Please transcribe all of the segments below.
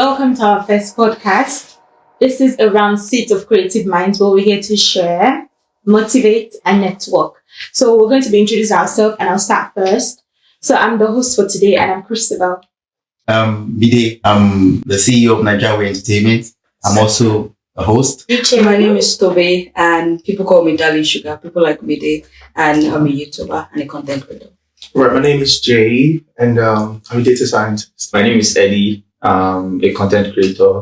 Welcome to our first podcast. This is around Seeds of Creative Minds, where we're here to share, motivate, and network. So we're going to be introducing ourselves, and I'll start first. So I'm the host for today, and I'm Christabel. Bide, I'm the CEO of Nigeria Entertainment. I'm also a host. My name is Tobe, and people call me Darling Sugar. People like Bide, and I'm a YouTuber and a content creator. Right, my name is Jay, and I'm a data scientist. My name is Eddie. I'm a content creator,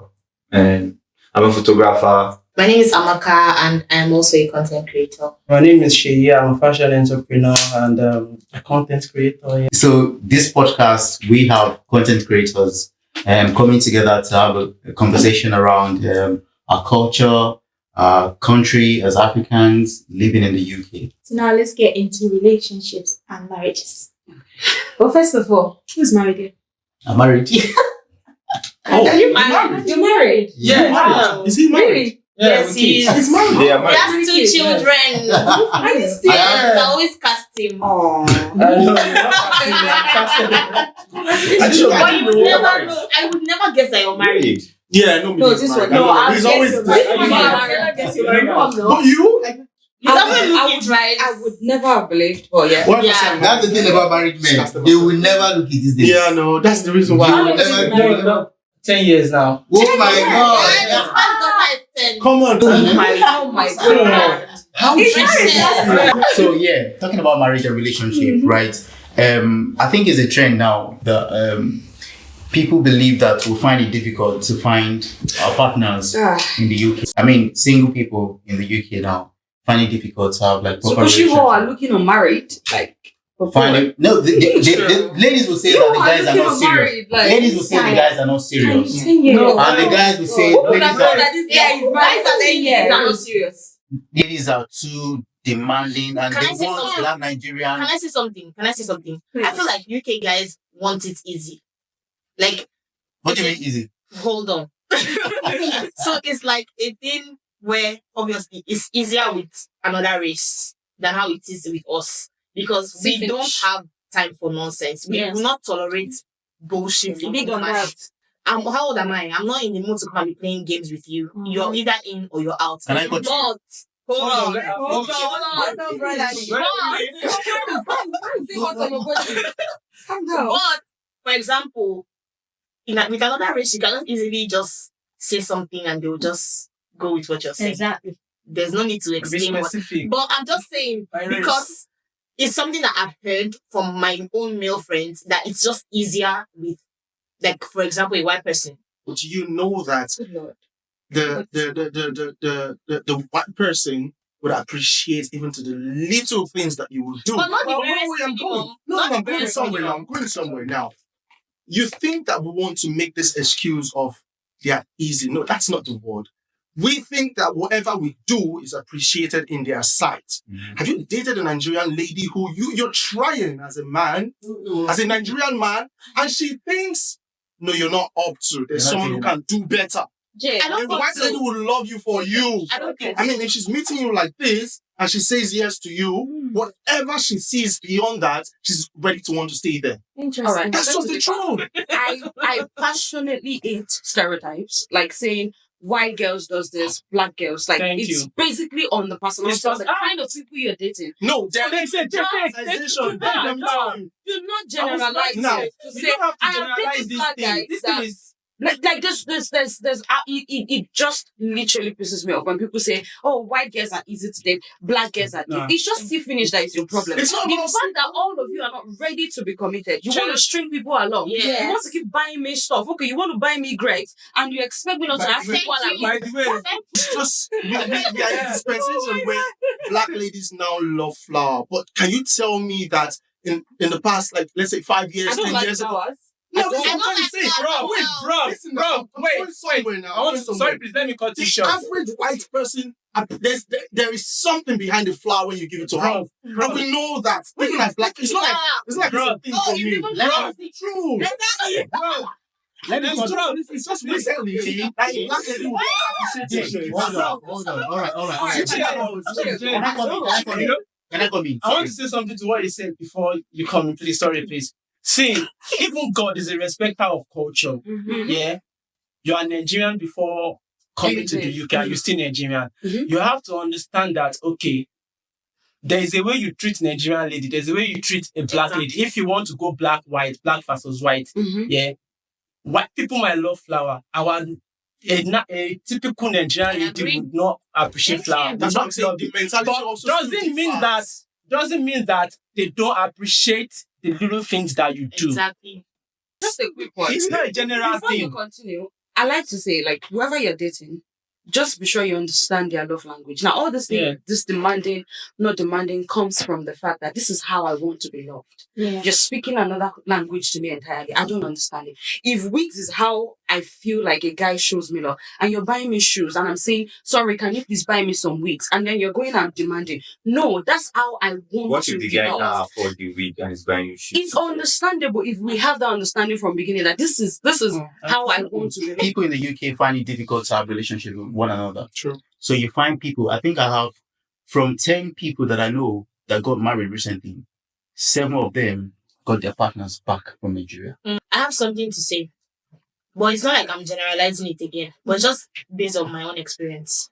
and I'm a photographer. My name is Amaka, and I'm also a content creator. My name is Sheyi. I'm a fashion entrepreneur and a content creator. Yeah. So this podcast, we have content creators coming together to have a conversation around our culture, our country as Africans living in the UK. So now let's get into relationships and marriages. Well, first of all, who's married here? I'm married. Are you married? You're married? Yeah. Wow. Is he married? Really? Yes, he is. He's married. They are He married. has two children. Are you serious? Yes, I always cast him. Oh, But you would never know. I would never guess that you're married. Yeah, no, No, he's this married. one- no, He's always This this. one, I guess you're married. But you? He doesn't look it right. I would never have believed, but yeah. What Yeah. That's the thing about married men. They will never look at these days. Yeah, no, that's the reason They why. will never. No, 10 years now. Oh my His God. first daughter is 10. Come on. Oh my god. How He's is married. So yeah, talking about marriage and relationship, right? I think it's a trend now that people believe that we find it difficult to find our partners in the UK. I mean, single people in the UK now find it difficult to have like So proper because you all are relationship. looking unmarried, like before. Find it, no, the ladies will say You that the are guys are looking not serious. unmarried, like, Ladies will say the guys are not serious. 10 years. No. And the guys will say Who would ladies have known are, that this guy is Yeah, married guys are for 10 saying years? they're not serious. ladies are too demanding and Can I they say want to something? have Nigerian. Can I say something? I feel like UK guys want it easy. Like, What do you mean easy? hold on. So it's like a thing where obviously it's easier with another race than how it is with us. Because we Finish. don't have time for nonsense. We Yes. do not tolerate bullshit. Big on that. How old am I? I'm not in the mood to come be playing games with you. You're either in or you're out. Can I go- But hold on. Calm down. But for example, with another race, you cannot easily just say something and they'll just go with what you're saying. Exactly. There's no need to Be explain what. specific. But I'm just saying By race. because it's something that I've heard from my own male friends that it's just easier with, like, for example, a white person. But you know that Good Lord. the white person would appreciate even to the little things that you will do. But not the Oh, bare wait, I'm minimum. going. No, Not I'm the going bare somewhere now. minimum. I'm going somewhere now. You think that we want to make this excuse of they're easy. No, that's not the word. We think that whatever we do is appreciated in their sight. Have you dated a Nigerian lady who you're trying as a man, as a Nigerian man, and she thinks, no, you're not up to. There's You're not someone who doing can do better. Jay, I don't The think white so. lady will love you for you. I don't think I mean, if she's meeting you like this and she says yes to you, whatever she sees beyond that, she's ready to want to stay there. interesting. All right. That's just the truth. I passionately hate stereotypes, like saying white girls does this, black girls. Like Thank it's you. basically on the personality It's of just the kind of people you're dating. No, there They is say, a generalization. Let me tell you. Do not generalize Now, it to You say don't have to I have generalize dated these black guys things. This that thing is like there's it just literally pisses me off when people say, oh, white girls are easy to date, black girls are No. it's just still finish that is your problem. It's not The about fact that all of you are not ready to be committed. You want to string people along. Yes. You want to keep buying me stuff. Okay, you want to buy me grapes and you expect me not to But ask you what I by the way. just we are in a dispensation where black ladies now love flower. But can you tell me that in the past, like let's say 5 years, I don't 10 like years ago? flowers. No, I that's what I'm don't trying to like say. flowers. Bro, wait, Listen, bro, I'm going wait. somewhere now. I want I'm to, going sorry, somewhere. please let me cut you The short. average white person, there is something behind the flower when you give it to her. Bro, And we know that. Even as black, it's not like it's not Bro. like it's a thing Oh, for you me. even It's true. bro. Let me It's control. true. It's just recently that black lady will appreciate it. Hold on. All right. Jay, Can I come in? Can I come in? I want to say something to what you said before you come into the story, please. See, even God is a respecter of culture. Mhm. Yeah. you are Nigerian before coming to the UK, and you're still Nigerian. Mhm. You have to understand that, okay, there is a way you treat Nigerian lady, there's a way you treat a black lady. If you want to go black versus white, yeah, white people might love flower. A typical Nigerian I lady agree. would not appreciate flower. That's would what I'm not saying. love The it. mentality But also doesn't mean that they don't appreciate the little things that you do. Exactly. Just a quick one. It's not a general Before you thing. continue, I like to say, like, whoever you're dating, just be sure you understand their love language. Now, all this thing, Yeah. this demanding, not demanding, comes from the fact that this is how I want to be loved. Yeah. You're speaking another language to me entirely. I don't understand it. If wigs is how I feel like a guy shows me love, and you're buying me shoes, and I'm saying, sorry, can you please buy me some wigs? And then you're going and demanding. No, that's how I want What to if the be guy loved. can't afford the wig and is buying you shoes? It's understandable if we have that understanding from beginning that this is how I want to be loved. People in the UK find it difficult to have relationships with one another. True. So you find people, I think I have, from 10 people that I know that got married recently, 7 of them got their partners back from Nigeria. I have something to say, but it's not like I'm generalizing it again, but just based on my own experience.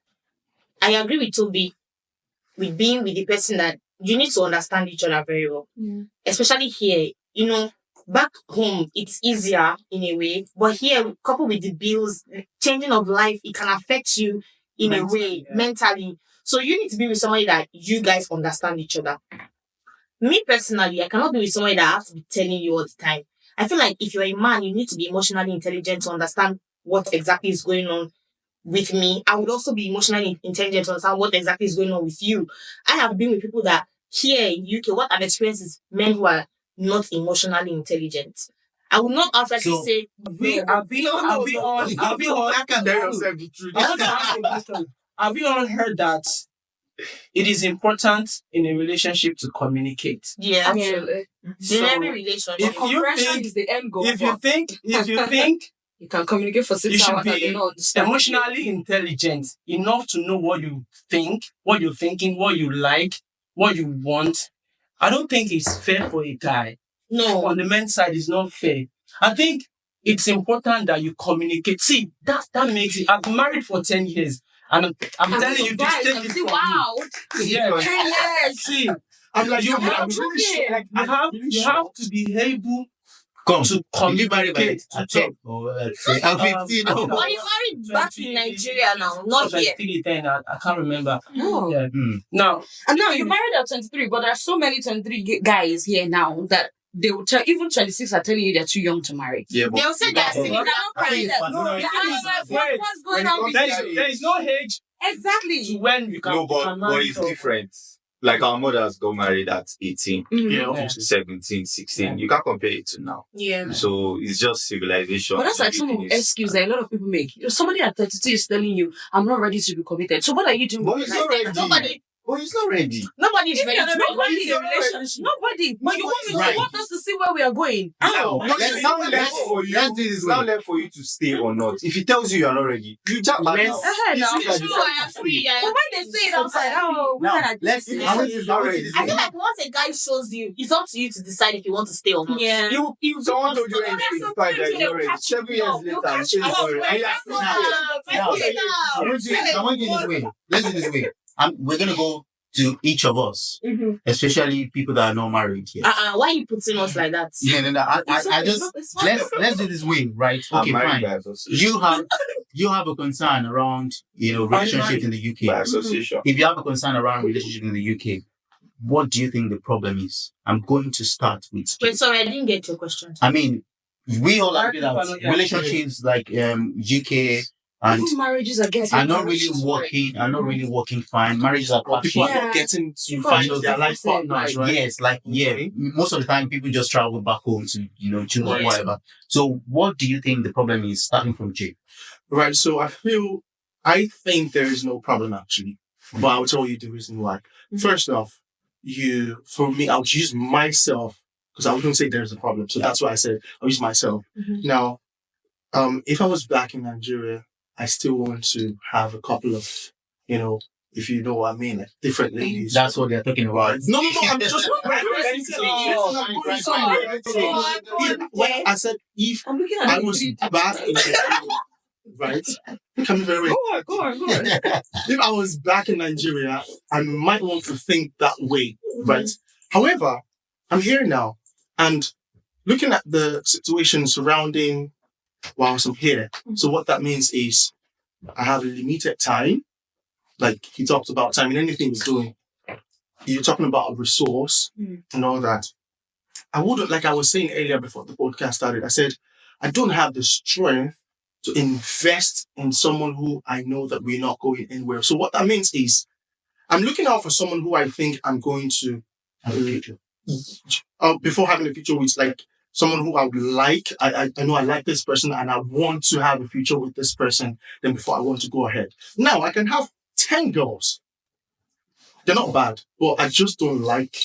I agree with Toby with being with the person that you need to understand each other very well. Yeah. Especially here, back home, it's easier in a way, but here, coupled with the bills, changing of life, it can affect you in a way, mentally. So you need to be with somebody that you guys understand each other. Me personally, I cannot be with somebody that I have to be telling you all the time. I feel like if you're a man, you need to be emotionally intelligent to understand what exactly is going on with me. I would also be emotionally intelligent to understand what exactly is going on with you. I have been with people that here in UK, what I've experienced is men who are not emotionally intelligent. I will not outrightly say, Have you all heard that it is important in a relationship to communicate? yeah, Absolutely. in every relationship. if you Comprehension think- is the end goal. If you think you can communicate for you 6 should hours and be they don't understand. emotionally intelligent enough to know what you think, what you're thinking, what you like, what you want, I don't think it's fair for a guy. No. On the men's side, it's not fair. I think it's important that you communicate. See, that makes it. I've been married for 10 years, and I'm telling you, this take it from me. Wow. Yeah, 10 years. see, I'm like, you I'm have really sure. Like, you have to be able Come, to did you marry by communicate. at 10 or at 15? Um, But you married back in Nigeria now, not here. I can't remember. No. Yeah. Hmm. Now, And now you're married at 23, but there are so many 23 guys here now that they will tell, even 26 are telling you they're too young to marry. Yeah, but They'll say they're single. They're not I think crying. it's No, fascinating. What's going on with you? there is no age to Exactly. when you can. no, you can but marry it's someone. different. Like our mothers got married at 18, Yeah, obviously. 17, 16. You can't compare it to now. Yeah. So it's just civilization. But that's like some Everything is- excuse that a lot of people make. Somebody at 32 is telling you, I'm not ready to be committed. So what are you doing? But he's not ready. Nobody, But he's not ready. nobody's ready to Nobody be in a relationship. Nobody. But you want me Right. to want us to see where we are going. Now, It's now left for you. let's do this It's now way. left for you to stay or not. If he tells you you're not ready, you jump back Let's- now. Now. You see that True, you- I am free. But when they say it outside, oh, Now, women are let's just- I want you to not do ready. this I way. feel like once a guy shows you, it's up to you to decide if you want to stay or not. Yeah. You Someone told you anything, it's fine that you're not ready. 7 years later, I'm still not ready. And you're still not ready. Now, I want you to do this way. Let's do this way. We're going to go to each of us, especially people that are not married yet. Why are you putting us like that? No. I just let's do this way, right? I'm Okay, married fine. by association. You have a concern around relationships in the By UK. association. If you have a concern around relationships in the UK, what do you think the problem is? I'm going to start with. Wait, sorry, I didn't get your question. I mean, we all agree People are that not getting relationships like UK and Even marriages are getting are not really working fine. Marriages are Or people crashing. are not getting to People find are their life just partners, right? Yes, most of the time people just travel back home to choose Yeah. whatever. So what do you think the problem is, starting from Jay? Right. So I think there is no problem actually, but I'll tell you the reason why. First off, for me, I would use myself because I wouldn't say there's a problem. So that's why I said I'll use myself. Now, if I was back in Nigeria, I still want to have a couple of, if you know what I mean, like different ladies. That's what they're talking about. No, I'm just. I said if I'm looking at I it. was back in Nigeria, right? Can be very. Go on. If I was back in Nigeria, I might want to think that way, right? However, I'm here now, and looking at the situation surrounding whilst I'm here. So what that means is I have a limited time. Like he talked about time in anything he's doing. You're talking about a resource and all that. I wouldn't, like I was saying earlier before the podcast started, I said, I don't have the strength to invest in someone who I know that we're not going anywhere. So what that means is I'm looking out for someone who I think I'm going to Have a future. before having a future with, like someone who I would like. I know I like this person and I want to have a future with this person. Then before I want to go ahead. Now I can have 10 girls. They're not bad, but I just don't like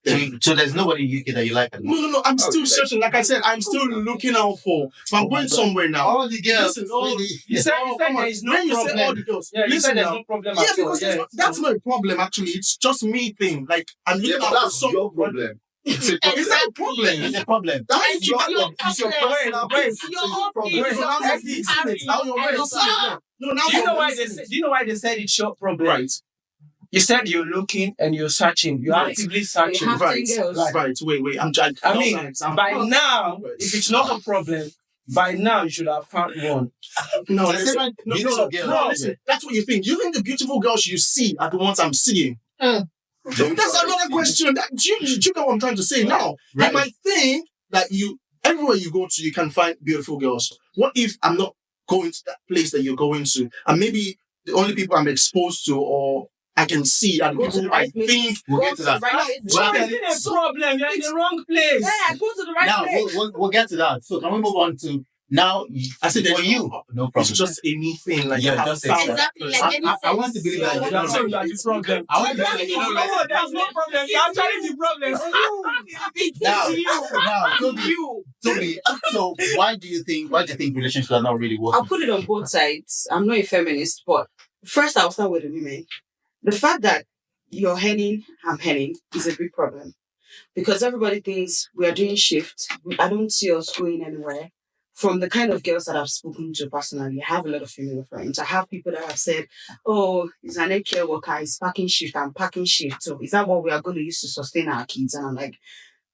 them. So there's nobody in UK that you like. No. I'm still searching. Like I said, I'm still looking out for. If I'm going somewhere now. All the girls. Listen, all, really. You said come on. there is no When you say all problem. the girls, Yeah, you listen said there's now. no problem Yeah, at all. because Yeah. that's not a problem actually. It's just me thing. Like I'm looking out for some. problem. It's not a problem. It's a problem. That's your your It's your problem. personal It's your own problem. business. So now you're fixing it. Now you're And fixing it. No, now Do you know why fixing they it. said? Do you know why they said it's your problem? Right. You said you're looking and you're searching. You're Right. actively searching. have Right. 10 girls. Right. Wait. I mean, by now, Right. if it's not a problem, by now you should have found one. No, It's listen, different. no, Beautiful girls. no, listen. That's what you think. You think the beautiful girls you see are the ones I'm seeing. That's another question. Do you get what I'm trying to say now? Right. You might think that everywhere you go to, you can find beautiful girls. What if I'm not going to that place that you're going to, and maybe the only people I'm exposed to or I can see are the Go to people the who I right place. think. We'll get to that. Right now, it's Well, It's not a problem. You're in the wrong place. yeah, go to the right Now place. we'll get to that. So can we move on to now? I said For there's you, no It's problem. just anything like Yeah, I have just found that Exactly, person. like any I want to believe that sense. you That's don't not like the problem. I want to Exactly. believe No, there's no problem. You're actually the problem. now, Toby, so why do you think relationships are not really I'll working? put it on both sides. I'm not a feminist, but first I'll start with the women. The fact that you're henning, I'm henning, is a big problem. Because everybody thinks we are doing shift. I don't see us going anywhere. From the kind of girls that I've spoken to personally, I have a lot of female friends. I have people that have said, oh, he's an egg care worker, he's packing shift, I'm packing shift. So is that what we are going to use to sustain our kids? And I'm like,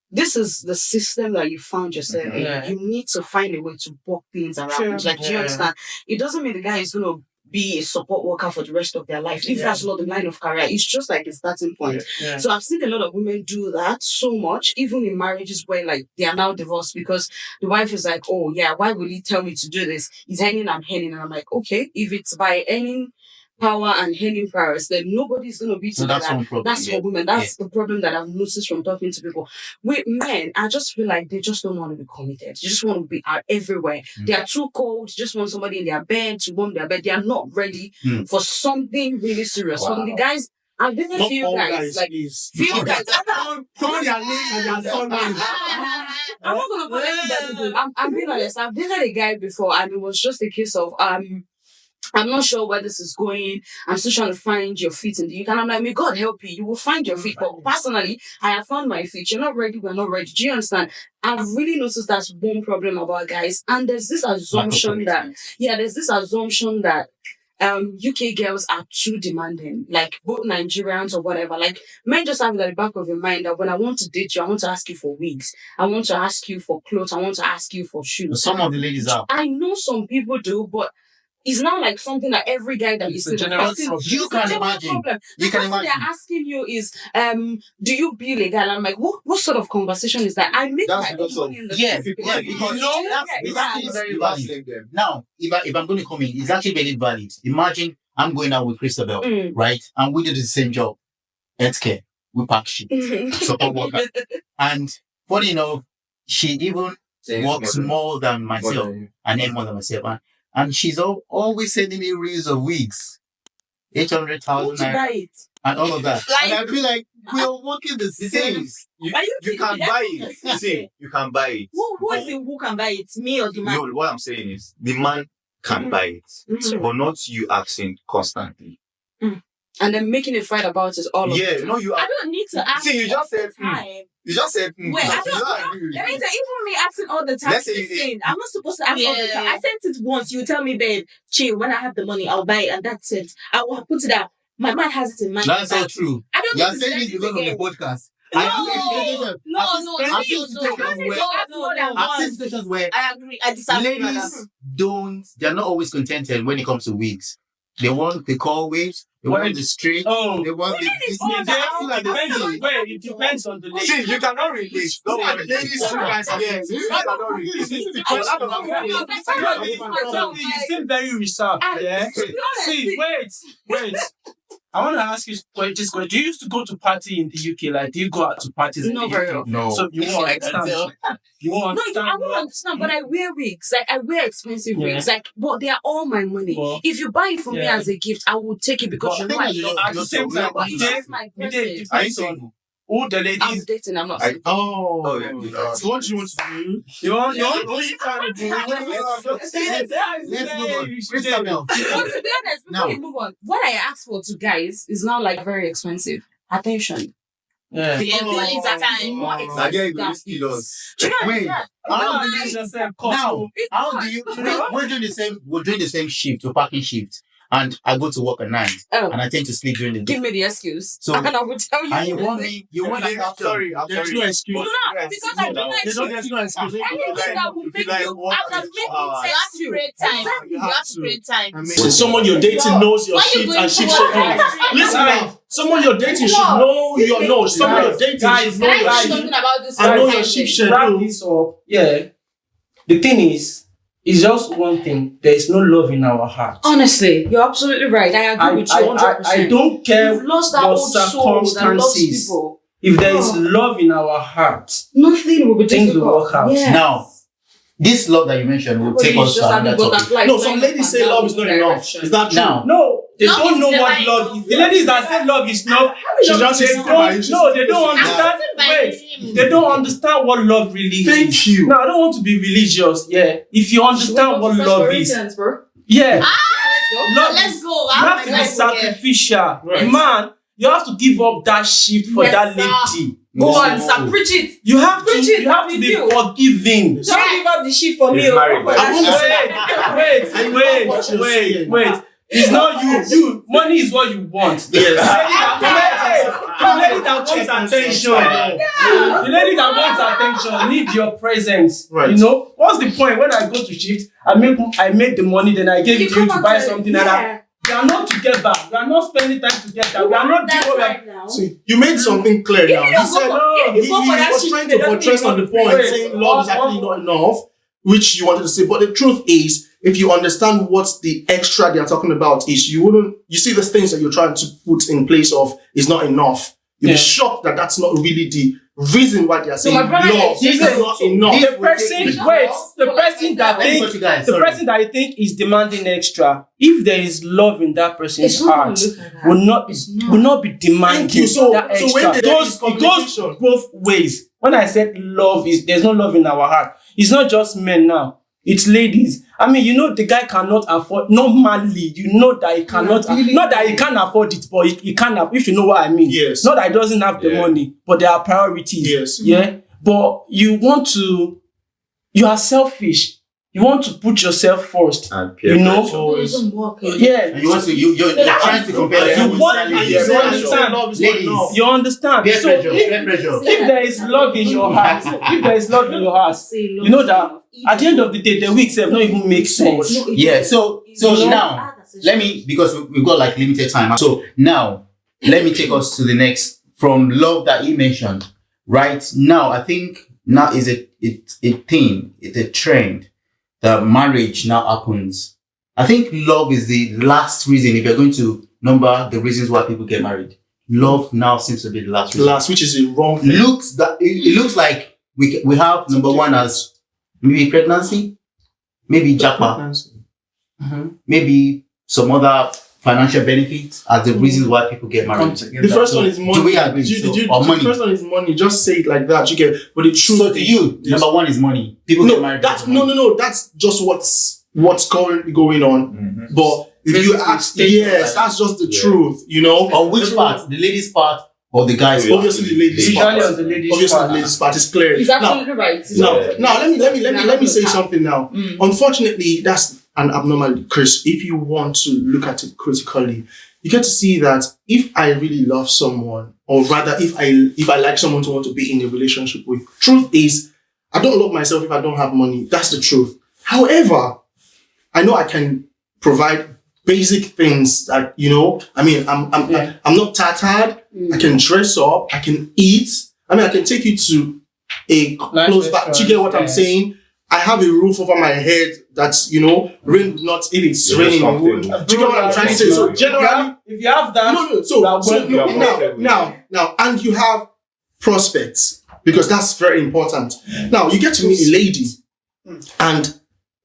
this is the system that you found yourself in. Yeah. You need to find a way to work things around. Sure. Like, do you Yeah. understand? It doesn't mean the guy is going to be a support worker for the rest of their life. If Yeah. that's not the line of career, it's just like a starting point. Yeah. So I've seen a lot of women do that so much, even in marriages where like they are now divorced because the wife is like, oh yeah, why will he tell me to do this? He's henning, I'm henning. And I'm like, okay, if it's by earning power and henning prowess, then nobody's going to be So together. that's one problem. That's for women. That's the problem that I've noticed from talking to people. With men, I just feel like they just don't want to be committed. They just want to be out everywhere. They are too cold. They just want somebody in their bed to warm their bed. They are not ready for something really serious. Wow. From the guys, I've been a Not few all guys, like please. few guys. Call their names and their surnames. I'm not gonna call anybody. I'm being honest. I've dated a guy before, and it was just a case of I'm not sure where this is going. I'm still trying to find your feet in the UK. And I'm like, may God help you. You will find your feet. But personally, I have found my feet. You're not ready. We're not ready. Do you understand? I've really noticed that's one problem about guys. And there's this assumption that UK girls are too demanding, like both Nigerians or whatever. Like men just have it at the back of your mind that when I want to date you, I want to ask you for wigs, I want to ask you for clothes, I want to ask you for shoes. Some of the ladies are. I know some people do, but it's not like something that every guy that you It's see. a general problem. You can imagine. Problem. You The can first thing imagine. they're asking you is, do you bill a guy? I'm like, what sort of conversation is that? I make That's my because own of- money in the Yeah, first yeah, place. because You know? that's Yeah, actually very You valid. blame them. Now, if I'm going to come in, it's actually very valid. Imagine I'm going out with Christabel, Mm. right? And we do the same job. Healthcare. We pack shit. Support worker. And funny enough, she even works more than myself and earns more than myself. And she's always sending me reels of wigs. 800,000 Want to naira buy it? and all of that. Like- And I feel like we're working the The same. thing is, Are you you can kidding? buy it. See, you can buy it. Who is it who can buy it? Me or the man? No, what I'm saying is, the man can buy it, Mhm. but not you asking constantly. Mm. And then making a fight about it all of Yeah, the no, time. you I are. don't need to ask. See, you just said, all the time. You just said, Wait, I You don't agree with That me. means that even me asking all the time Let's say is you- insane. I'm not supposed to ask all the time. Yeah. I sent it once. You tell me, babe, chill. When I have the money, I'll buy it, and that's it. I will put it out. My mind has it in mind. That's not true. I don't You need are to saying send this it because of again. the podcast. No, I've seen situations where I've seen situations where I agree. I disagree. ladies they're not always contented when it comes to wigs. They want the call waves, they want the straight, Oh, they want the it depends on the lady. See, you cannot relate. Don't worry, ladies, you guys are here. You cannot relate. You seem very reserved. Yeah. See, wait. I want to ask you this question. Do you used to go to party in the UK? Like, do you go out to parties in Not the very UK? often. No. So you won't I can understand. tell. You won't No, understand. I won't understand, but I wear wigs. Like, I wear expensive Yeah. wigs. Like, but they are all my money. Well, If you buy it for me yeah. as a gift, I will take it because But you know I love at the same time, But it's it just my it presence. depends on who the I'm ladies. dating, I'm not I- single. Oh, yeah. So what do you want to do? You want? What are you trying to do? Let's move on. Crystal Mel. But to be honest, before Now- we move on, what I ask for to guys is now like very expensive. Attention. Yeah. Yeah, but it's a time. More Again, expensive you than risky this. loss. Do you know Wait, that? how do No, you yourself now? How do you? We're doing the same shift, or parking shift, and I go to work at 9, Oh, and I tend to sleep during the day. give me the excuse. So- and I will tell you. And you want I'm sorry. There's no excuse. No, because I do not There's no excuse. anything that will make like you walk out of for me hours. You have to create time. Exactly. You have to create time. So someone you're dating knows your Why you shift going and shift to work? schedule. Listen now, someone you're dating should know your no. Someone you're dating should know Can I your say shift something about this? and know time your shift thing? Wrap schedule. this up. Yeah. The thing is, it's just one thing. There is no love in our heart. Honestly, you're absolutely right. I agree with you 100%. I don't care We've lost our your old soul that loves circumstances. people. If there is Oh. love in our heart, Nothing will be Things will difficult. work out. Yes. Now, this love that you mentioned will take us to another topic. No, some ladies say love is not enough. Is that true? Now, no, they Love don't is know never what love enough. is. The ladies that say love is not, She's just they sitting by don't. you. No, they don't I'm understand. sitting by Wait, him. they don't understand what love really is. Thank you. No, I don't want to be religious. Yeah, if you understand what love is, yeah, love Let's is, go. you I'll have to be be sacrificial. Right. Man, you have to give up that shift for Yes, that sir. lady. Go No. on, sir. Preach it. You have to. Preach it, You have to be you. forgiving. Don't give up the shit for me. He's oh. married, Go for but- that Wait, shit. wait. It's not you. Money is what you want. The lady that wants attention. The lady that wants attention need your presence. Right. You know, what's the point when I go to shift? I make the money, then I give it to you to buy something like that. We are not together. We are not spending time together. We are not doing what we are. right now. See, you made something clear now. you He don't go said for- if you go for that was shit, trying they to don't buttress mean on the nothing. point, Wait, saying love is actually not enough, which you wanted to say. But the truth is, if you understand what the extra they are talking about is, you see the things that you're trying to put in place of is not enough. You'll be Yeah. shocked that that's not really the reason why they are saying my brother love is is not enough. The person that let me think put you guys. the sorry. person that you think is demanding extra, if there is love in that person's It's not gonna heart, look like that. will not be demanding Thank you. So that extra. when there is It goes communication, both ways. When I said love is there's no love in our heart. It's not just men now. It's ladies. I mean, you know, the guy cannot afford, normally, you know that he cannot, not that he can't afford it, but he can't, if you know what I mean. Yes. Not that he doesn't have the Yeah. money, but there are priorities. Yes. Yeah. But you are selfish. You want to put yourself first. And peer You know? pressure. always. Yeah. You want to, you're trying to compare You them. want- And you you say understand. love is not Ladies. enough. You understand? Peer So pressure, if, peer pressure. if there is love in your heart, you know that at the end of the day, the weeks have not even make sense. Yeah, so now, let me, because we've got like limited time. So now, let me take us to the next, from love that you mentioned. Right now, I think now is a thing, it's a trend that marriage now happens. I think love is the last reason, if you're going to number the reasons why people get married. Love now seems to be the last reason. Which is a wrong thing. It looks like we have number one as maybe pregnancy, maybe japa, maybe some other financial benefits as the reasons why people get married. The first one is money. Do we agree? Or money? The first one is money. Just say it like that. You get, but the truth So to is, you, is- number one is money. People get married. That's because of money. no. That's just what's currently going on. Mhm. But if you Basically, ask, status. yes, that's just the Yeah. truth, you know. On which part? The ladies' part or the guys' part? Obviously, the ladies' Usually part. on the ladies' Obviously, part. the ladies' part is clear. He's absolutely right. He's Now, right. now let me say Now, something now. Unfortunately, that's an abnormal curse. If you want to look at it critically, you get to see that if I really love someone, or rather, if I like someone to want to be in a relationship with, truth is, I don't love myself if I don't have money. That's the truth. However, I know I can provide basic things that, you know, I mean, I'm not tattered. I can dress up. I can eat. I mean, I can take you to a Nice close back. Do you get what I'm restaurant, saying? I have a roof over my head that's, you know, rain would not, if it's You're raining, it comfortable. would. Do you get what I'm trying to say? So generally, If you have that, no. you are So well- now, and you have prospects, because that's very important. Now you get to meet a lady, and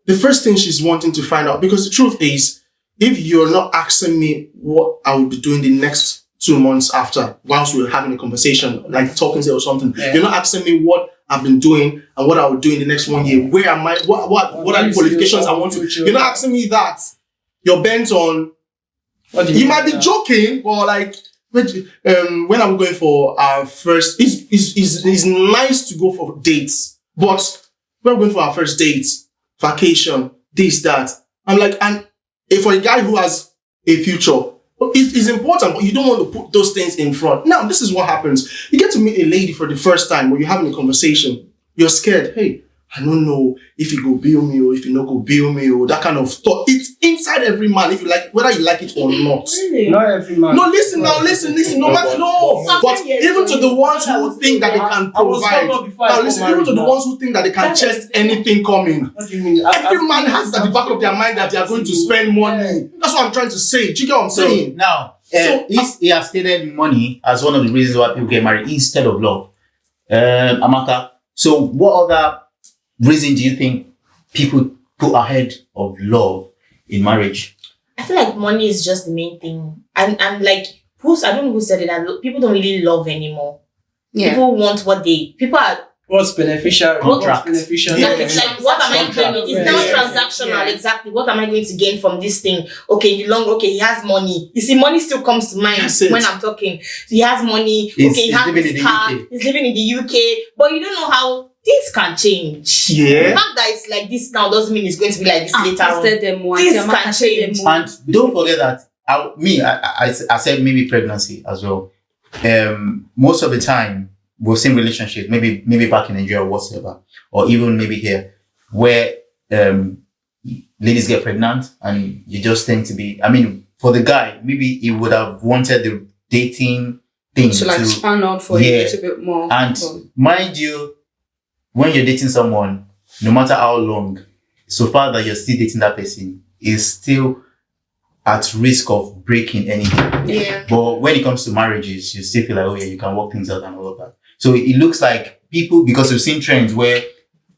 the first thing she's wanting to find out, because the truth is, if you're not asking me what I will be doing the next 2 months after, whilst we're having a conversation, like talking to her or something, you're not asking me what I've been doing and what I will do in the next 1 year. Where am I? What are the qualifications I want to? You're not asking me that. You're bent on. What do You mean might be by that? joking, but like when I'm going for our first, it's nice to go for dates, but when we're going for our first dates, vacation, this, that, I'm like, and if for a guy who has a future, it's important, but you don't want to put those things in front. Now, this is what happens. You get to meet a lady for the first time, or you're having a conversation, you're scared. Hey, I don't know if you go bill me or if you not go bill me or that kind of thought. It's inside every man, if you like, whether you like it or not. Not every man. No, listen. No matter, no. But even to the ones who think that they can I was provide. humble before I Now got listen, even to married the now. ones who think that they can chest anything coming. What do you mean? Every man has at the back of their mind that they are going to spend money. That's what I'm trying to say. Do you get what I'm So saying? now, So- he has stated money as one of the reasons why people get married instead of love. Amaka, so what other reason do you think people put ahead of love in marriage? I feel like money is just the main thing. And like, I don't know who said it, that people don't really love anymore. Yeah. People want people are, What's beneficial? Contract. What's beneficial? Yeah. like, it's like, what am I Contract. gaining? It's now Yeah. transactional, Yeah. exactly. What am I going to gain from this thing? Okay, he has money. You see, money still comes to mind That's it. when I'm talking. He has money. He's He has living this in the car. UK. He's living in the UK. But you don't know how things can change. The Yeah. fact that it's like this now doesn't mean it's going to be like this later on. Instead them one, Things Amaka can said them change. one. And don't forget that I said maybe pregnancy as well. Most of the time we've seen relationships, maybe back in Nigeria or whatever, or even maybe here, where ladies get pregnant and you just tend to be. I mean, for the guy, maybe he would have wanted the dating thing To like span out for Yeah. a little bit more. And mind you, when you're dating someone, no matter how long, so far that you're still dating that person, is still at risk of breaking anything. Yeah. But when it comes to marriages, you still feel like, oh yeah, you can work things out and all of that. So it looks like people, because we've seen trends where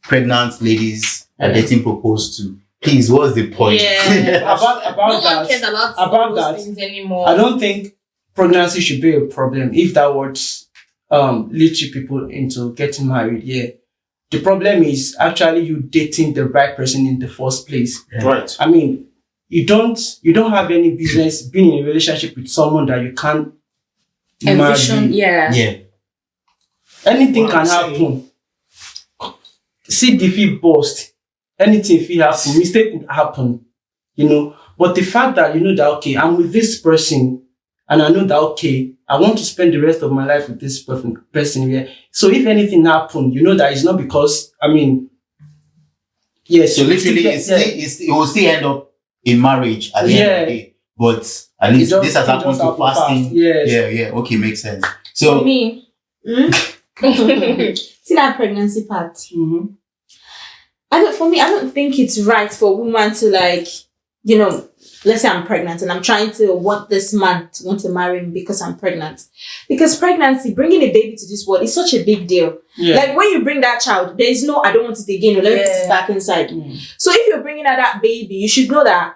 pregnant ladies are getting proposed to. Please, what's the point? Yeah. About No one that. cares about About those that, things anymore. I don't think pregnancy should be a problem if that would lead you people into getting married. Yeah. The problem is actually you dating the right person in the first place. Right. I mean, you don't have any business being in a relationship with someone that you can't Envision, marry. yeah. Yeah. Anything What can I'm saying- happen. See the fee burst. Anything fee happen. Mistake could happen. You know. But the fact that you know that okay, I'm with this person and I know that okay, I want to spend the rest of my life with this person here. So if anything happen, you know that it's not because yes. So literally, it will still end up in marriage at the end of the day. But at least this has happened to fasting. Yes. Yeah. Okay, makes sense. For So me, see that pregnancy part. Mhm. I don't think it's right for a woman to like, you know, let's say I'm pregnant and I'm trying to want this man to want to marry me because I'm pregnant. Because pregnancy, bringing a baby to this world is such a big deal. Yeah. Like when you bring that child, there is no, I don't want it again, or let me put it back inside. So if you're bringing out that baby, you should know that,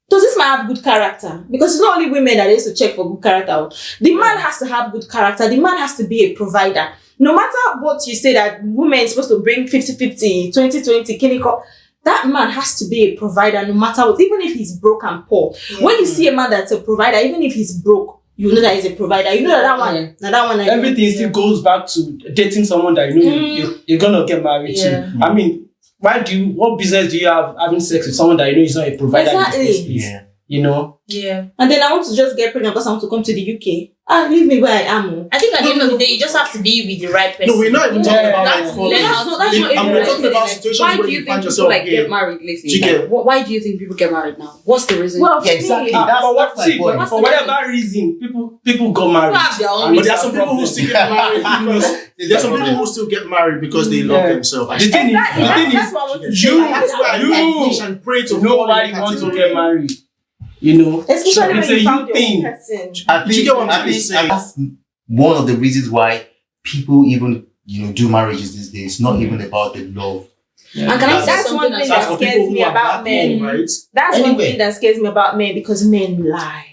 does this man have good character? Because it's not only women that used to check for good character. The man has to have good character. The man has to be a provider. No matter what you say that women are supposed to bring 50-50, 20-20, clinical, that man has to be a provider no matter what, even if he's broke and poor. When you see a man that's a provider, even if he's broke, you know that he's a provider. You know that one. Everything still goes back to dating someone that you know you're gonna get married to. I mean, what business do you have having sex with someone that you know is not a provider? Exactly. In the first place? You know? Yeah. And then I want to just get pregnant because I want to come to the UK. Leave me where I am. I think at the end of the day, you just have to be with the right person. No, we're not even talking about That's like not and we're talking about situations Why where do you you find think yourself people like gay. get married lately? Do you get- Like, why do you think people get married now? What's the reason? Well, for Yeah, exactly. me, That's For whatever reason, people got married. People have their own And But there are it's some a people who problem. still get married because there are some people who still get married because they love themselves. The thing is, that's what I want to say. That's why I wish and pray to nobody wants to get married. You know, Especially it's when a you found you your own thing. person. I Do you get what I'm I trying to think say? that's one of the reasons why people even do marriages these days. Not even about the love. And can I say That's something one thing that's that scares me about men. right? That's one Anyway. thing that scares me about men because men lie.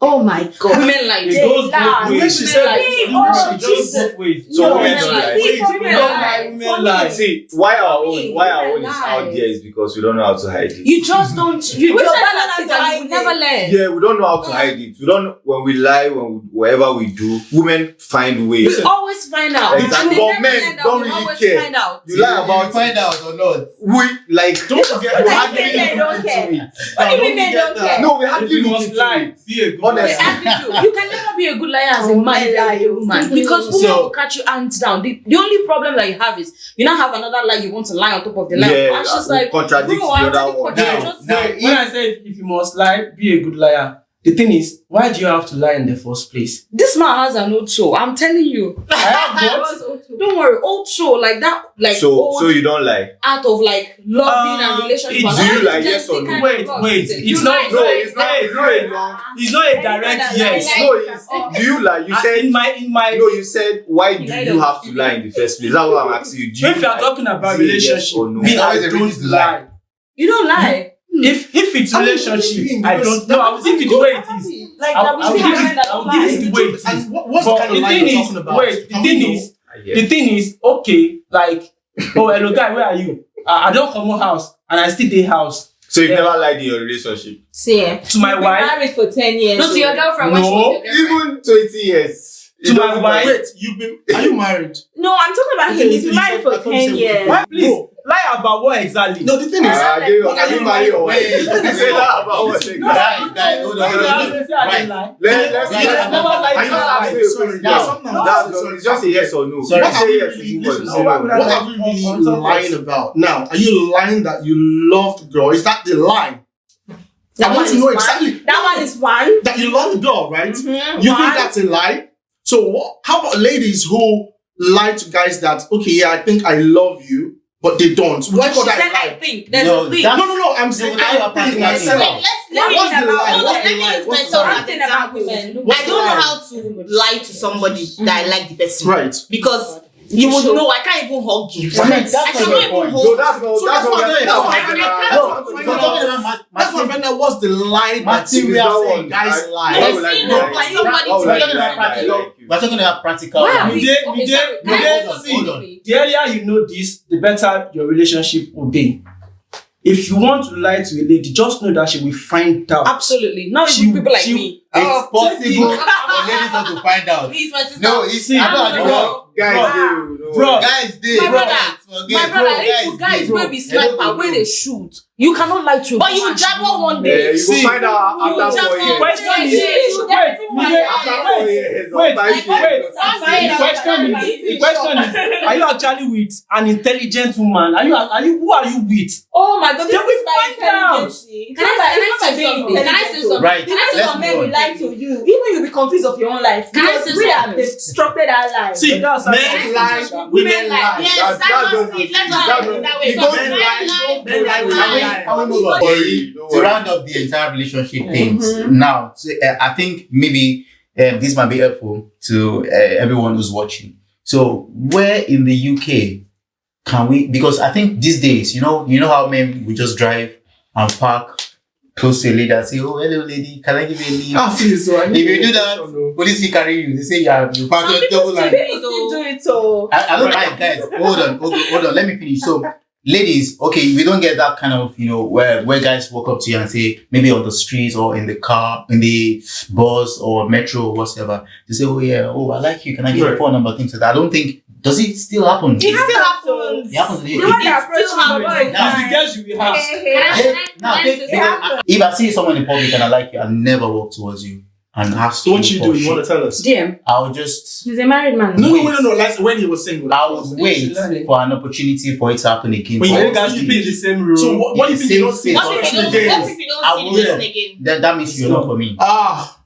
Oh my God. women like It They goes lie. both ways. She said, Oh, It goes Jesus. both ways. So No, women men don't lie. lie. See, for Women men lie. lie. Women For lie. me, See, why our Me, own, why our women own is out lie. there is because we don't know how to hide it. You just don't. You Which you're is bad not at it and you will never learn. Yeah, we don't know how to hide it. We don't. When we lie, whatever we do, women find ways. We always find out. Exactly. And they But never men find out, don't we really always care. find out. You lie about You find out or not. We like don't forget. But We I hardly say men look don't into care. it. What do you mean men don't care? No, we If hardly you look must into lie, it. be a good Honestly. liar. You can never be a good liar as a Oh, man if men you're a woman because women So- will catch you hands down. The only problem that you have is you now have another lie you want to lie on top of the lie. Yeah, And she's that like, contradicts bro, the I other already one. contradict Now- just now, say- When I say if you must lie, be a good liar. The thing is, why do you have to lie in the first place? This man has an old soul. I'm telling you. I have what? Don't worry, old soul like that, like So old you don't lie. art of like loving and relationship. it's- and do you all like this yes or Gen Z no? kind Wait, of love wait. thing. It's You not. like- No, it's not. It's not a long. It's not a direct yes. No, it's. Do you lie? You said. In my. No, you said. Why do lied you on have to lie in the first place? That's what I'm asking you. Do you If you are lie? talking about Say yes relationship, or no. me, It's I always a don't reason to lie. lie. You don't lie. If it's I mean, relationship, I because don't know. I will give it the way it is. Like I'll that we give see how men it that I'll don't give lie. it the way it is. And what's But the kind of lie you're talking about? wait, Can we know? the thing is, okay, like, oh, hello guy, where are you? I don't come home house and I still day house. So you've Yeah. never lied in your relationship? See, To my you've been wife, married for 10 years. No, to your girlfriend. when she No. was your girlfriend. Even 20 years. To It my doesn't wife. matter. Wait, are you married? No, I'm talking about him. He's been married for 10 years. why please No. lie about what exactly? No, the thing is, Are you What are you married or what? Wait. You say that about what? Guys, hold on. Right. Let's He has never lied Are to you my married? wife. Sorry, Now, there's something I'm- That's sorry, it's just a yes or no. Sorry. You What are say we yes, really, you listen, go, so no. what are we really lying about? Now, are you lying that you love the girl? Is that the lie? That I want one to is know one. exactly. That one is one. That you love the girl, right? Mhm. You One. think that's a lie? So how about ladies who lie to guys that, okay, yeah, I think I love you, but they don't? Would What you call she that said, a I lie? think. There's No, a thing. that's- No, I'm saying No, I that's think not myself. practical. Let me What's the lie? hold What's on, the let me lie? use What's the myself lie? as Something about example. women. What's I the don't know lie? how to lie to somebody that I like the person. Right. Because you would know I can't even hug you. I mean, that's I not cannot your even point. hold No, that's not. So That's that's not. not it. That's No, not. I That's can't- not. No, That's we're what talking about That's what I find out. What's the lie that Material you say one. guys lie? Why I've would I seen lie? it for somebody Why would to I make talking lie? about it. practical. I like you. We're talking about practical. Why are one. we- Midday, okay, midday, sorry, can I midday, say something? hold on. The earlier you know this, the better your relationship will be. If you want to lie to a lady, just know that she will find out. Absolutely. Not She- even people like she- me. It's possible take for ladies not to find out. Please, my sister. No, it's I don't No, know. no. Guys, Bro, Guys, they My brother, forget, My brother, bro, if you guys they- will be sniper, Hello, where they shoot, you cannot lie to a But you woman. jabber one Yeah, day. you See, go find out you after 4 jabber years. question one is, day. wait, After 4 years, wait, or 5 years. the question is, are you actually with an intelligent woman? Who are you with? Oh my God, They this will is my find out. intelligence. Can I say something? Can I say something? Right. The rest Let's of men move will on. lie to you. Even you'll be confused of your own life. Can I Because say we have something? constructed our lives. See, But that's men actually- lie, women lie. Yes, That's that just- must be. Let us that's say it that way. just- So men men lie, lie, men lie, women women lie. Can we move on? Don't To worry. round up the entire relationship things now, so, I think maybe this might be helpful to everyone who's watching. So, where in the UK can we? Because I think these days, you know how men will just drive and park close to a lady and say, "Oh, hello, lady, can I give you a lift?" Ah, please, so I If need you do to- that, no. police will carry you. They say you parked Some on people double line. still do it. So I don't mind, guys. Hold on. Let me finish. So, ladies, okay, we don't get that kind of, where guys walk up to you and say, maybe on the streets or in the car, in the bus or metro or whatever, they say, oh yeah, I like you, can I get your phone number, things like that. I don't think, does it still happen? It still happens. It happens. The one that approached me, Now, The girls you will have. if I see someone in public and I like you, I'll never walk towards you and ask So what you you for do? You want to shit. tell us? DM. I'll just, He's a married man. No. Like when he was single. I would wait for an opportunity for it to happen again. When you All ain't guys to play the same role. So what do you think you don't see? What What if you don't, again? what if you don't I see the will. person again? That means you're not for me. Ah,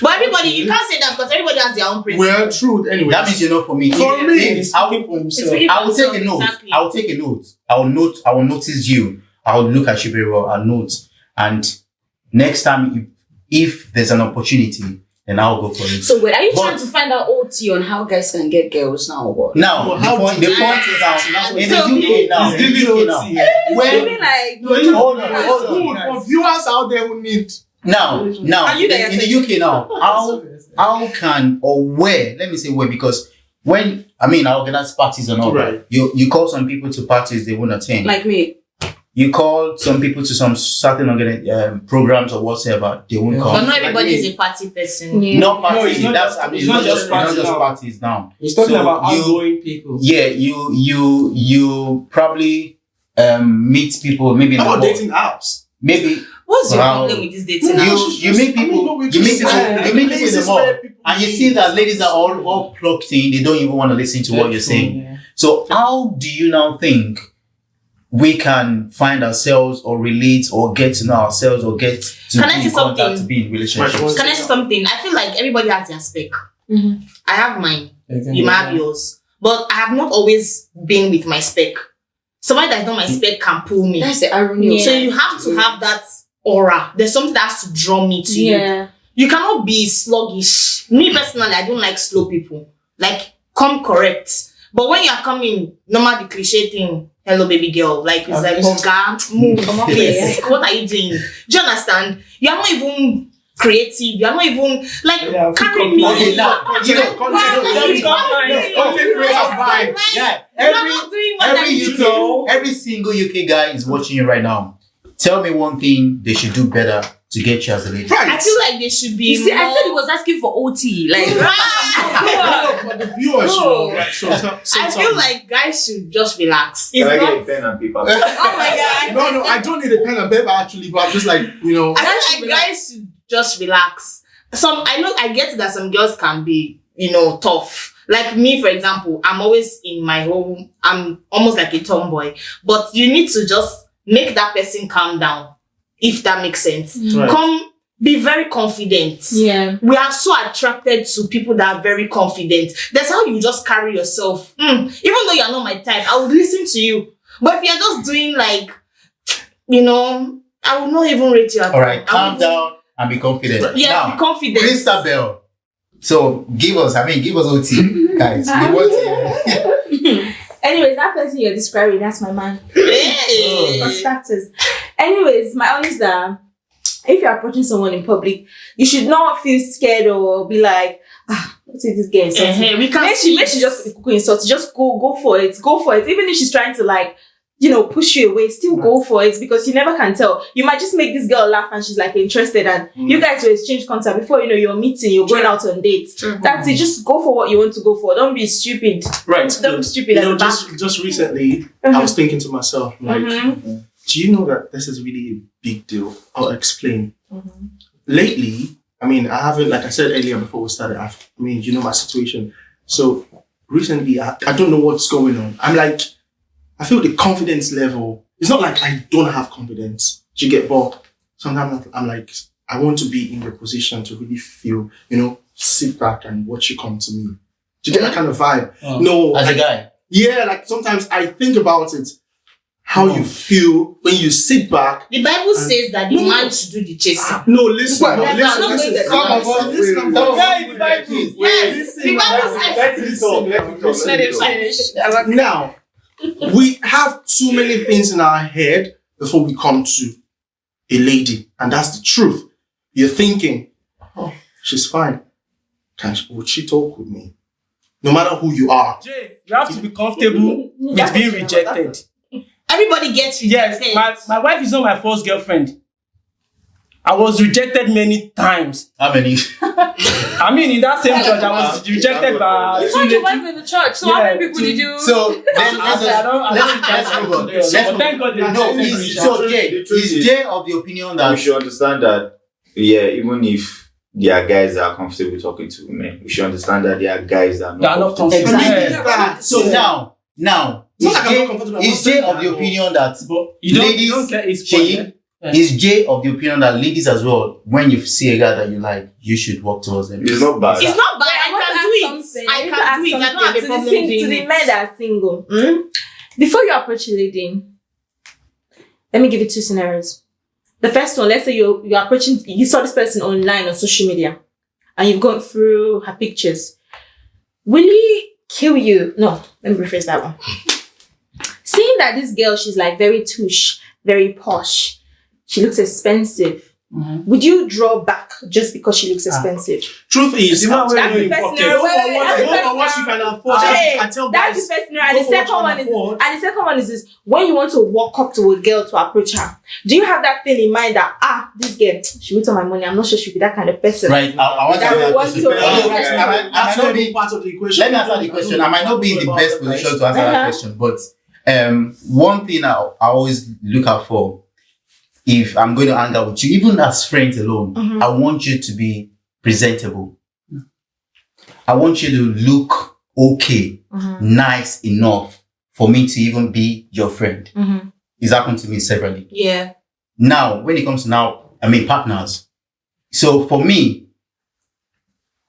But everybody, you can't say that because everybody has their own principle. well, true. Anyway, That means you're not for me. For If- me. if I will, It's really I will take a personal, note. exactly. I will take a note. I will notice you. I will look at you very well. I'll note. And next time, if there's an opportunity, then I'll go for it. So wait, are you But- trying to find out OT on how guys can get girls now or what? Now, Well, the how point do is that in the So UK now, He's in the giving UK now, OT. when like, hold on. for viewers out there who need. Now, Are you there in the UK now, how can or where? Let me say where, because when I organize parties and all Right. that, you call some people to parties they won't attend. Like me. You call some people to some certain programs or whatever, they won't But come. not everybody is a party person. Not parties. No, it's not That's just- it's it's not not just just parties now. parties now. He's talking So about you- outgoing people. Yeah, you probably meet people maybe in How the about mall. dating apps? Maybe What's your Wow. problem with this dating app? you meet people you meet people in the places mall where people and you meet. see that ladies are all plugged in. They don't even want to listen to what you're saying. Yeah. So how do you now think we can find ourselves or relate or get to know ourselves or get to Can I be say in contact something? to be in relationships? Right. Can I say something? I feel like everybody has their spec. Mhm. I have mine. Okay. You might have yours. But I have not always been with my spec. Somebody that's not my spec can pull me. That's the irony. Yeah. So you have to have that aura. There's something that has to draw me to you. Yeah. You cannot be sluggish. Me personally, I don't like slow people. Like, come correct. But when you are coming, normal the cliche thing, hello baby girl, like it's like, oh God, move, come on, please. What are you doing? Do you understand? You are not even creative. You are not even like Yeah, carry me. Okay, now, Content creator vibe. Yeah, You are not doing what I every need to do. UK, every single UK guy is watching you right now. Tell me one thing they should do better to get you as a lady. Right. I feel like they should be You see, I more- said he was asking for OT. Like, For the viewers, right? So I feel like guys should just relax. It's Can I get a not. pen and paper? Oh my God. No, I don't need a pen and paper actually, but I'm just like, I feel like guys should just relax. I get that some girls can be, tough. Like me, for example, I'm always in my home. I'm almost like a tomboy. But you need to just make that person calm down, if that makes sense. Right. Be very confident. Yeah. We are so attracted to people that are very confident. That's how you just carry yourself. Even though you're not my type, I would listen to you. But if you're just doing like, I will not even rate you at All right, all. calm down and be confident. Yeah, Now, be confident. Christabel. So give us OT, guys. We want to- Anyways, that person you're describing, that's my man. Hey. For starters. Anyways, my own is that if you're approaching someone in public, you should not feel scared or be like, what's it this girl insulting? We can Make she just go insult. Just go for it. Go for it. Even if she's trying to like, push you away, still go for it because you never can tell. You might just make this girl laugh and she's like interested and you guys will exchange contact before you're meeting, you're going out on dates. That's it. Just go for what you want to go for. Don't be stupid. Right. Don't be stupid at the back. Just recently, I was thinking to myself, like, do you know that this is really a big deal? I'll explain. Lately, I haven't, like I said earlier before we started, my situation. So recently, I don't know what's going on. I feel the confidence level, it's not like I don't have confidence. Do you get? But sometimes I'm like, I want to be in the position to really feel, sit back and watch you come to me. Do you get that kind of vibe? No. As a guy. Yeah, like sometimes I think about it, how you feel when you sit back. The Bible says that the man should do the chasing. No, listen. Well, I'm not going to Some of us, listen. listen. Yes, the Bible says. let him finish. Now, we have too many things in our head before we come to a lady, and that's the truth. You're thinking, she's fine. Would she talk with me? No matter who you are. Jay, you have to be comfortable with being rejected. Everybody gets Yes, rejected. my wife is not my first girlfriend. I was rejected many times. How many? I mean, in that same church, I was rejected by You two found your wife ladies. in the church. So how many people did you? So let's I don't move on. know. But thank God they No, rejected me. so Jay, is Jay of the opinion We that should understand that, yeah, even if there are guys that are comfortable talking to women, we should understand that there are guys that are They are not not comfortable. comfortable. exactly? Yeah. So now It's not like I'm not comfortable. I'm is not Jay saying of the that, opinion that But you ladies, don't get his Shay, point. is Jay of the opinion that ladies as well, when you see a guy that you like, you should walk towards them? It's not bad. It's not bad. I want to I ask can do something. it. I want to can ask do it. I something don't have a to problem the doing the it. men that are single. Before you approach a lady, let me give you two scenarios. The first one, let's say you're approaching, you saw this person online on social media, and you've gone through her pictures. Will he kill you? No, let me rephrase that one. Seeing that this girl, she's like very touche, very posh, she looks expensive. Would you draw back just because she looks expensive? Truth is, The man go wey That's know the him first pocket. scenario. for Wait, what that's the first you scenario. can afford. Okay, I tell that's guys, the first scenario. And the go for what second you one can is afford. and the second one is this: when you want to walk up to a girl to approach her, do you have that thing in mind that this girl, she wants my money? I'm not sure she'll be that kind of person. Right. I want to That answer that wants question. to- I might not be part of the equation. Let me answer the question. I might not be in the best position to answer that question, but one thing I always look out for, if I'm going to hang out with you, even as friends alone, I want you to be presentable. I want you to look okay, nice enough for me to even be your friend. It's happened to me severally. Yeah. Now, when it comes to partners. So for me,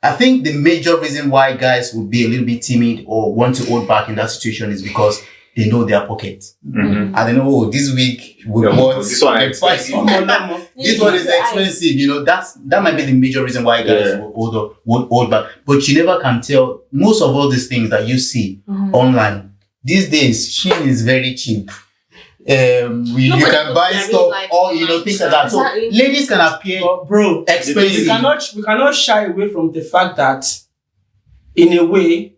I think the major reason why guys would be a little bit timid or want to hold back in that situation is because they know their pocket. Mm-hmm. And they know, this week would Yeah, want this one the price. expensive. This one is expensive. That might be the major reason why guys would hold back. But you never can tell. Most of all these things that you see online these days, Shein is very cheap. You can buy stuff or things like that. So ladies can appear bro, expensive. we cannot shy away from the fact that, in a way,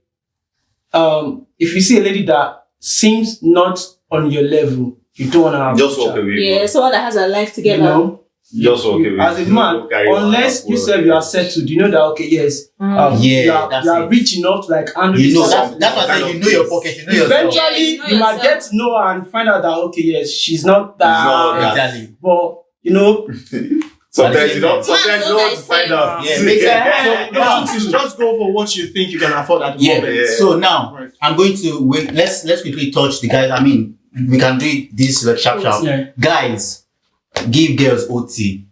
if you see a lady that seems not on your level, you don't want to have Just walk away. Yeah, someone that has her life together. You know, Just walk away. as a man, unless you say you are settled, you know that you are rich enough to handle this. That's why I say you know your pocket, you know yourself. Eventually, Yeah, you might get to know her and find out that she's not that. Exactly. But sometimes you don't want to find out. Yeah, makes sense. So now, just go for what you think you can afford at the moment. Yeah. So now Right. I'm going to wait. Let's quickly touch the guys. We can do this sharp. Yeah. Guys, give girls OT.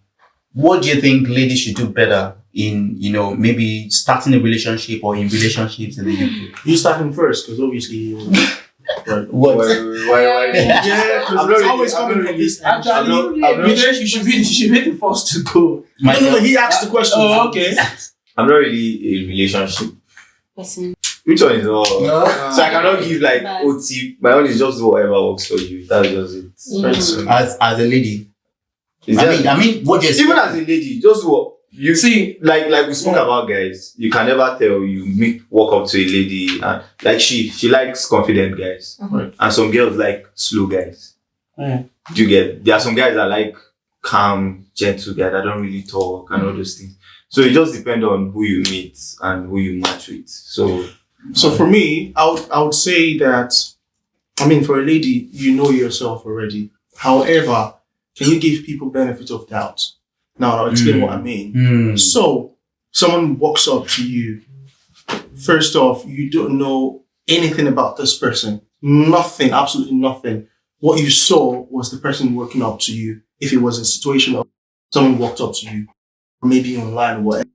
What do you think ladies should do better in maybe starting a relationship or in relationships in the UK? You starting first, because obviously you. Right. What? Why? Yeah, because I'm it's not always really- coming I'm from not this end. Actually, I'm not- you should be the first to go. No, he asked the question. Oh, okay. I'm not really in a relationship. Person. Which one is all? No. So I cannot give OT. My own is just do whatever works for you. That's just it. Right? So, As a lady, is that- what you even as a lady, just do what you See, like we spoke about, guys. You can never tell you walk up to a lady and she likes confident guys, and some girls like slow guys. There are some guys that like calm, gentle guys that don't really talk and all those things. So it just depends on who you meet and who you match with. So for me, I would say that, for a lady, you know yourself already. However, can you give people benefit of doubt? Now I'll explain what I mean. So someone walks up to you. First off, you don't know anything about this person. Nothing, absolutely nothing. What you saw was the person walking up to you. If it was a situation of someone walked up to you, or maybe online or whatever.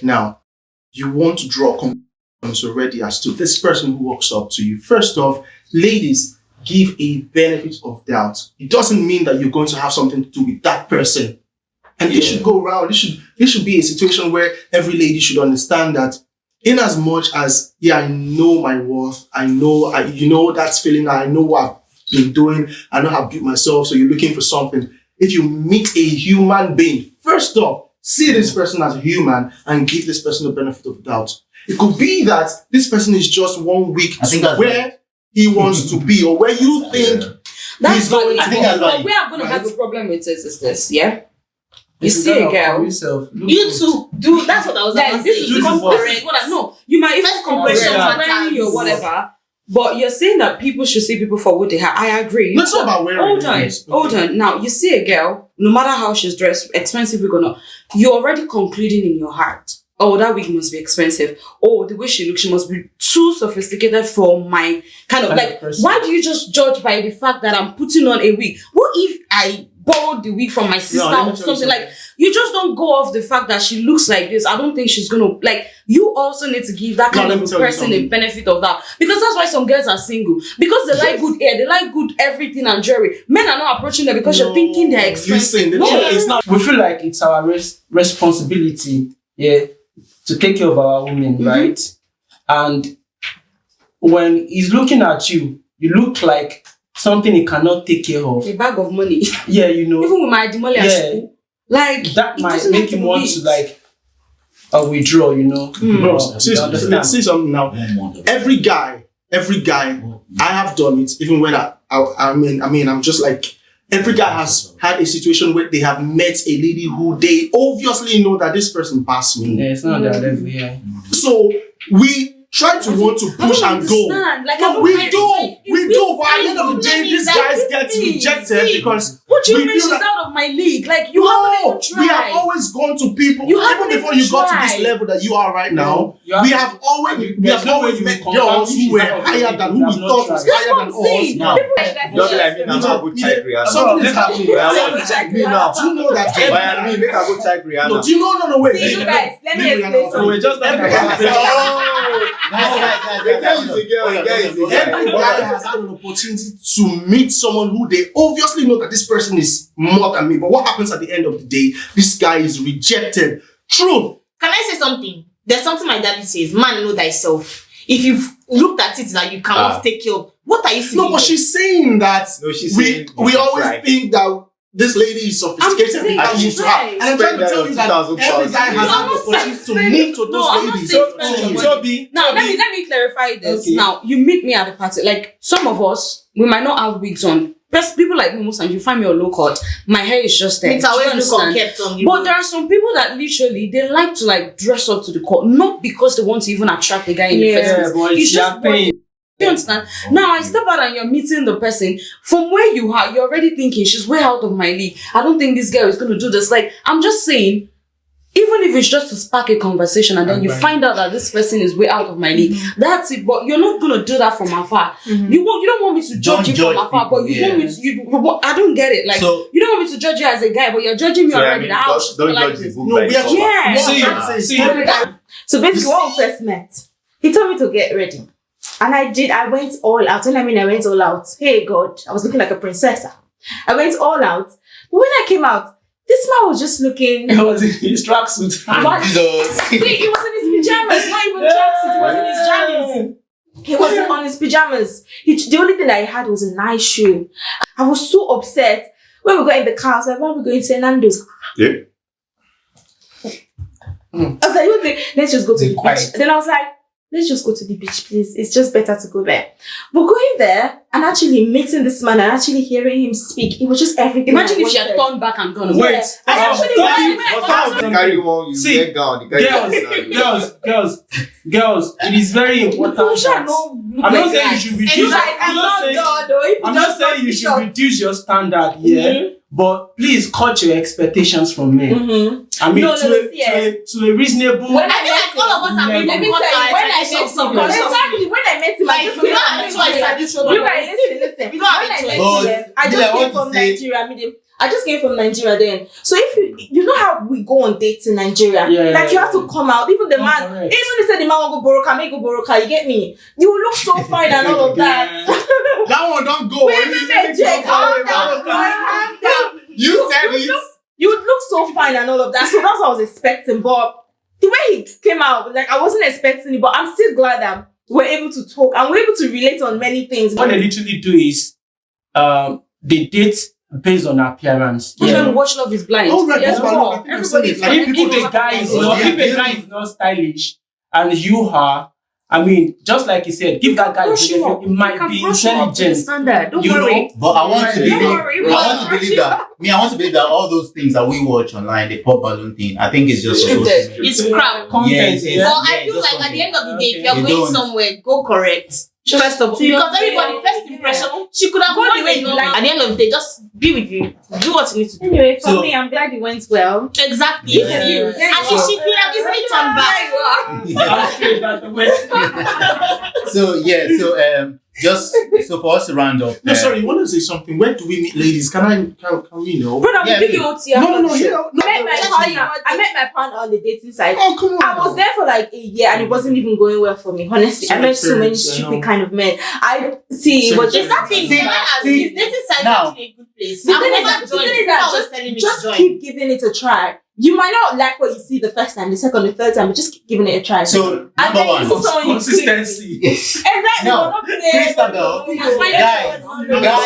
Now, you want to draw conclusions already as to this person who walks up to you. First off, ladies, give a benefit of doubt. It doesn't mean that you're going to have something to do with that person. And it should go around. This should be a situation where every lady should understand that, in as much as, I know my worth, I know, that's feeling, I know what I've been doing, I know how I've built myself, so you're looking for something. If you meet a human being, first off, see this person as a human and give this person the benefit of doubt. It could be that this person is just 1 week to where he wants to be, or where you think He's going But to think that's but valid. where I'm gonna have a problem with it is this, yeah. You If see a gonna girl, call yourself, look You good. too. Do that's what I was like about to this say. is Do because this this is what I know. You might even First compare impression wearing or matters. whatever. But you're saying that people should see people for what they have. I agree. Let's talk about wearing. Hold on, Yes. hold on. Now you see a girl, no matter how she's dressed, expensive wig or not, you're already concluding in your heart, oh, that wig must be expensive. Oh, the way she looks, she must be too sophisticated for my kind of Kind of like. person. Why do you just judge by the fact that I'm putting on a wig? What if I borrowed the wig from my sister let me or tell you something? Like, you just don't go off the fact that she looks like this. I don't think she's gonna like. You also need to give that No, kind let of me a tell you person a something. benefit of that, because that's why some girls are single, because they like good hair, they like good everything and jewelry. Men are not approaching them because you're thinking they're expensive. Listen, the No. truth is not. We feel like it's our responsibility, yeah, to take care of our women, Mm-hmm. right? And when he's looking at you, you look like something he cannot take care of. A bag of money. Yeah, you know, Even with my demoli at Yeah. school, like that it might doesn't make have to him be want it. to like withdraw, you know. Bro, You see, understand? see something now. Every guy, I have done it. Even when I'm just like, every guy has had a situation where they have met a lady who they obviously know that this person passed me. Yeah, it's not that level, yeah. So we try to want to I push don't and go. understand. Like, I No, don't we like- do, it's but at the end of the busy. day, these Like, guys it's get busy. rejected See, because What do you we mean feel she's that- out of my league? Like, you no, haven't even we have tried. always gone to people. You Even haven't before even you got to this tried. level that you are right now, You have- we have always there's we have no way always you met will girls confirm who were she's out of higher your than league. who we You have thought not was tried. That's higher what than I'm saying. us. Now, Just like me now, I go check Rihanna. Something is happening. Well, Something is happening. me now. Do you know that? Why me? Make I go check No, Rihanna. do you know? No, wait. See, you guys, let me Leave explain Rihanna. something. We're just talking about The guy is a girl, the guy is a Every guy. guy has had an opportunity to meet someone who they obviously know that this person is more than me. But what happens at the end of the day? This guy is rejected. True. Can I say something? There's something my daddy says, man, know thyself. If you've looked at it that you cannot take care of, what are you saying? No, but she's saying that No, she's we saying we you always try. think that this lady is sophisticated. saying We can't she's use her. right. And I'm trying to Spend tell you that 2,000 every guy has No, I'm had the not opportunity to saying meet to No, those I'm not ladies. saying spend your money. Toby, Now, let me clarify this. Okay. Now, you meet me at the party. Like, some of us, we might not have wigs on. People like me, most times, you find me on low cut. My hair is just there. It's Do you always look understand? unkept on you. But there are some people that literally, they like to like dress up to the court, not because they want to even attract the guy in the yeah, first place. but It's it's just your pain. You understand? Now I step out and you're meeting the person. From where you are, you're already thinking, she's way out of my league. I don't think this girl is going to do this. Like, I'm just saying, even if it's just to spark a conversation and then you find out that this person is way out of my league, that's it. But you're not going to do that from afar. You don't want me to judge you Don't from afar, judge but you people, want me to, I don't get it. Like, So- you don't want me to judge you as a guy, but you're judging me So, I already. mean, That how she's don't like judge the this. book No, by we have its cover. Yeah. See, See, So basically, when we first met, he told me to get ready. And I did. I went all out. When I mean I went all out, hey God, I was looking like a princess. I went all out. But when I came out, this man was just looking. It was in his tracksuit. Jesus. See, he was in his pajamas, not even tracksuit. He was in his jammies. He wasn't on his pajamas. The only thing that he had was a nice shoe. I was so upset. When we got in the car, I was like, why are we going to Nando's? Yeah. I was like, okay, let's just go to the Quiet. beach. Then I was like, let's just go to the beach, please. It's just better to go there. But going there and actually meeting this man and actually hearing him speak, it was just everything. imagine I if she had wanted. turned back and gone. Wait, I actually Toby, went. But some of them carry one, you See, get down. The guy girls, it is very important. People should that- know. I'm not saying you should And reduce. you guys, I'm I'm not not saying- done though. If you I'm just not saying you want should to reduce your standard, yeah. But please cut your expectations from me. Mm-hmm. I mean, No, to, no, a, see, eh. to a reasonable. When I feel like all of us are Let Let me moving tell you, when I met some him, exactly when I met him, I Like, just we came don't from have a choice Nigeria. at this show. You guys, listen. We don't have When a I choice. met him, I But, just Dylan, I came want to from say- Nigeria. I just came from Nigeria then. So if you know how we go on dates in Nigeria, Yeah, like you have to come out. Even the man, correct. even if said the man will go Boroka, make go Boroka, you get me? You will look so fine and all of that. That one don't go. Wait, Jake, calm down. Calm down. You said it. You would look so fine and all of that. So that's what I was expecting. But the way he came out, like I wasn't expecting it. But I'm still glad that we're able to talk and we're able to relate on many things. What they literally do is, they date based on appearance. That's Yeah. when Watch Love is Blind. Oh, right, Yes, that's more. what I think I've seen it. Like, If a guy is Oh, not, yeah, if a yeah. guy is not stylish, and you are, I mean, just like you said, give that guy Brush the you up. benefit. It might You be can brush you up to the intelligent. standard. Don't You worry. know, But I want to Don't believe. worry, I want to believe that. I want to believe that all those things that we watch online, the pop balloon thing, I think it's just Scripted. supposed to be. It's crap. content. Yeah, it's- yeah. But I Yeah, feel just like at the end of the day, if Okay. you're You going don't. somewhere, go correct. First of all, To your because everybody way. first impression, she could have Go gone the the way way you you like. like. At the end of the day, just be with you. Do what you need to do. Anyway, for So- me, I'm glad it went well. Exactly. Yeah. It's you. Yeah. And she could have easily turned back. I'm straight by the way. So yeah, just so for us to round up. No, sorry, you want to say something? Where do we meet ladies? Can we know? Brother, Yeah, we give me. you OT. No, here. No, I met my partner on the dating site. Oh, come on. I was there for like a year and it wasn't even going well for me. Honestly, I met so many Experience, stupid I know. kind of men. I see, Same but Is that thing See, is dating site now- actually a good place? The I've thing is never that- the joined. thing is People that are always telling me just to join. keep giving it a try. You might not like what you see the first time, the second, the third time, but just keep giving it a try. So and number then you one. see someone you click with. Consistency. Yes. Exactly. No, we're not saying- Christabel, That's why guys, I'm guys,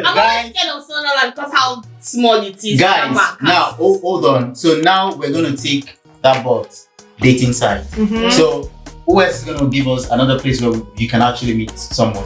always scared of Sunderland because how small it is. guys. Now hold on. So now we're gonna take that bot dating site. Mhm. So who else is gonna give us another place where you can actually meet someone?